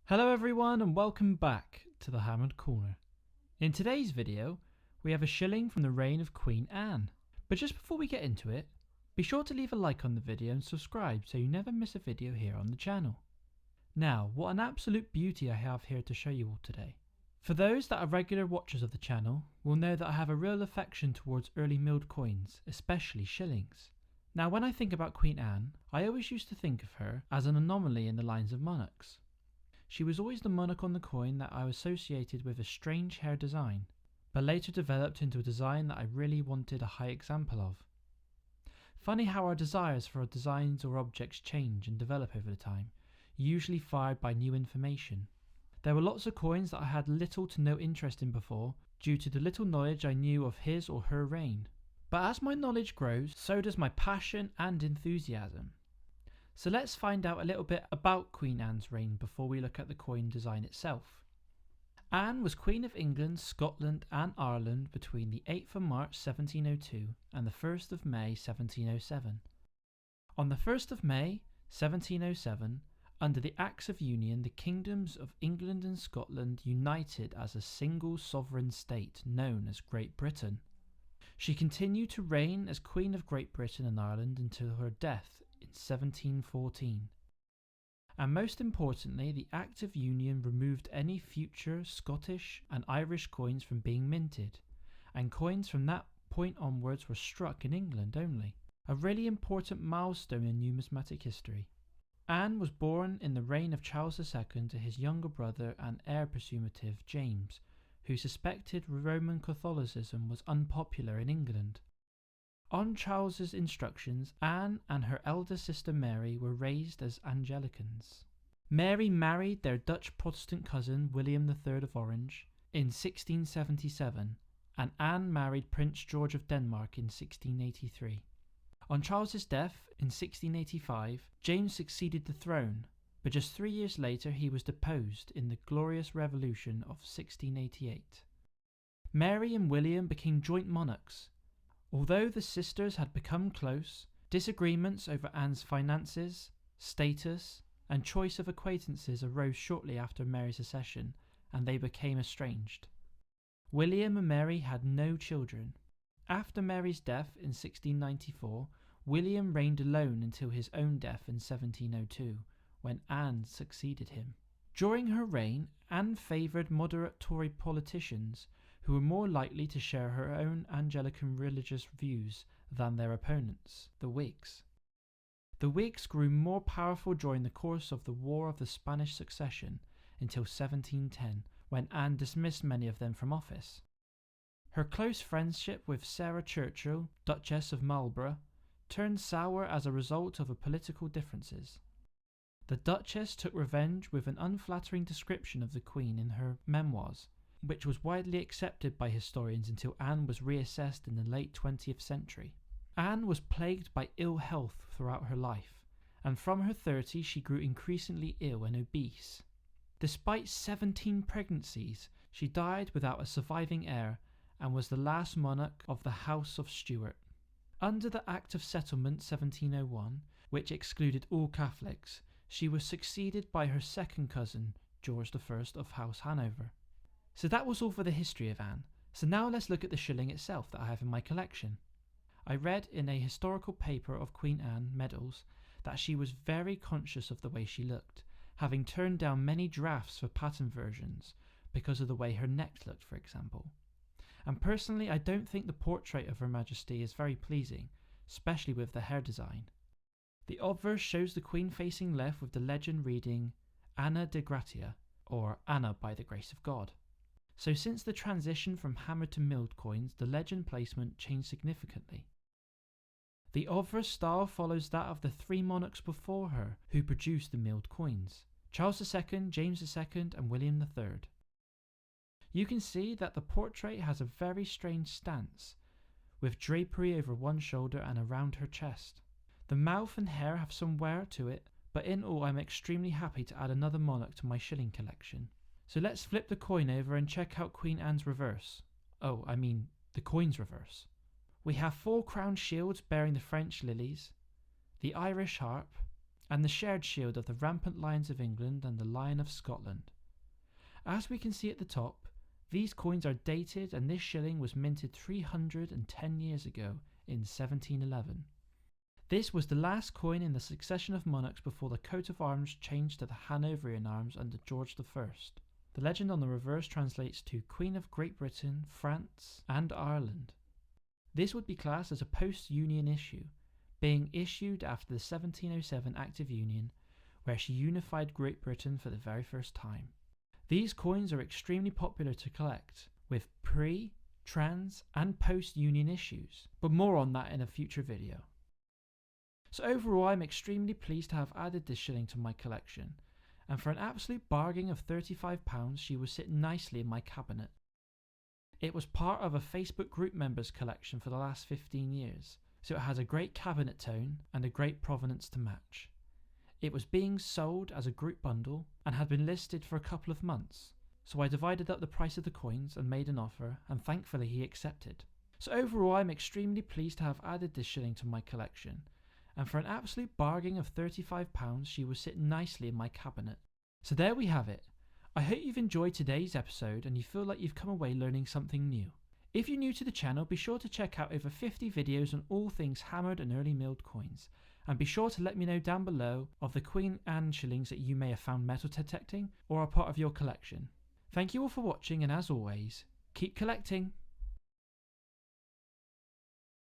Hello everyone and welcome back to the Hammered Corner. In today's video, we have a shilling from the reign of Queen Anne. But just before we get into it, be sure to leave a like on the video and subscribe so you never miss a video here on the channel. Now, what an absolute beauty I have here to show you all today. For those that are regular watchers of the channel will know that I have a real affection towards early milled coins, especially shillings. Now when I think about Queen Anne, I always used to think of her as an anomaly in the lines of monarchs. She was always the monarch on the coin that I associated with a strange hair design, but later developed into a design that I really wanted a high example of. Funny how our desires for our designs or objects change and develop over the time, usually fired by new information. There were lots of coins that I had little to no interest in before, due to the little knowledge I knew of his or her reign. But as my knowledge grows, so does my passion and enthusiasm. So let's find out a little bit about Queen Anne's reign before we look at the coin design itself. Anne was Queen of England, Scotland and Ireland between the 8th of March 1702 and the 1st of May 1707. On the 1st of May 1707, under the Acts of Union, the kingdoms of England and Scotland united as a single sovereign state known as Great Britain. She continued to reign as Queen of Great Britain and Ireland until her death in 1714. And most importantly, the Act of Union removed any future Scottish and Irish coins from being minted, and coins from that point onwards were struck in England only, a really important milestone in numismatic history. Anne was born in the reign of Charles II to his younger brother and heir presumptive James, who suspected Roman Catholicism was unpopular in England. On Charles's instructions, Anne and her elder sister Mary were raised as Anglicans. Mary married their Dutch Protestant cousin William III of Orange in 1677, and Anne married Prince George of Denmark in 1683. On Charles's death in 1685, James succeeded the throne, but just 3 years later he was deposed in the Glorious Revolution of 1688. Mary and William became joint monarchs. Although the sisters had become close, disagreements over Anne's finances, status, and choice of acquaintances arose shortly after Mary's accession, and they became estranged. William and Mary had no children. After Mary's death in 1694, William reigned alone until his own death in 1702, when Anne succeeded him. During her reign, Anne favoured moderate Tory politicians who were more likely to share her own Anglican religious views than their opponents, the Whigs. The Whigs grew more powerful during the course of the War of the Spanish Succession until 1710, when Anne dismissed many of them from office. Her close friendship with Sarah Churchill, Duchess of Marlborough, turned sour as a result of political differences. The Duchess took revenge with an unflattering description of the Queen in her memoirs, which was widely accepted by historians until Anne was reassessed in the late 20th century. Anne was plagued by ill health throughout her life, and from her 30s she grew increasingly ill and obese. Despite 17 pregnancies, she died without a surviving heir and was the last monarch of the House of Stuart. Under the Act of Settlement 1701, which excluded all Catholics, she was succeeded by her second cousin, George I of House Hanover. So that was all for the history of Anne. So now let's look at the shilling itself that I have in my collection. I read in a historical paper of Queen Anne medals that she was very conscious of the way she looked, having turned down many drafts for pattern versions because of the way her neck looked, for example. And personally, I don't think the portrait of Her Majesty is very pleasing, especially with the hair design. The obverse shows the Queen facing left with the legend reading Anna de Gratia, or Anna by the grace of God. So since the transition from hammered to milled coins, the legend placement changed significantly. The obverse style follows that of the three monarchs before her who produced the milled coins, Charles II, James II and William III. You can see that the portrait has a very strange stance, with drapery over one shoulder and around her chest. The mouth and hair have some wear to it, but in all I'm extremely happy to add another monarch to my shilling collection. So let's flip the coin over and check out Queen Anne's reverse. Oh, I mean the coin's reverse. We have 4 crowned shields bearing the French lilies, the Irish harp, and the shared shield of the rampant lions of England and the lion of Scotland. As we can see at the top, these coins are dated, and this shilling was minted 310 years ago in 1711. This was the last coin in the succession of monarchs before the coat of arms changed to the Hanoverian arms under George I. The legend on the reverse translates to Queen of Great Britain, France, and Ireland. This would be classed as a post-Union issue, being issued after the 1707 Act of Union, where she unified Great Britain for the very first time. These coins are extremely popular to collect, with pre, trans, and post-Union issues, but more on that in a future video. So overall, I'm extremely pleased to have added this shilling to my collection, and for an absolute bargain of £35, she will sit nicely in my cabinet. It was part of a Facebook group members collection for the last 15 years, so it has a great cabinet tone and a great provenance to match. It was being sold as a group bundle and had been listed for a couple of months, so I divided up the price of the coins and made an offer, and thankfully he accepted. So overall, I'm extremely pleased to have added this shilling to my collection, and for an absolute bargain of £35 she will sit nicely in my cabinet. So there we have it. I hope you've enjoyed today's episode and you feel like you've come away learning something new. If you're new to the channel, be sure to check out over 50 videos on all things hammered and early milled coins, and be sure to let me know down below of the Queen Anne shillings that you may have found metal detecting or are part of your collection. Thank you all for watching, and as always, keep collecting!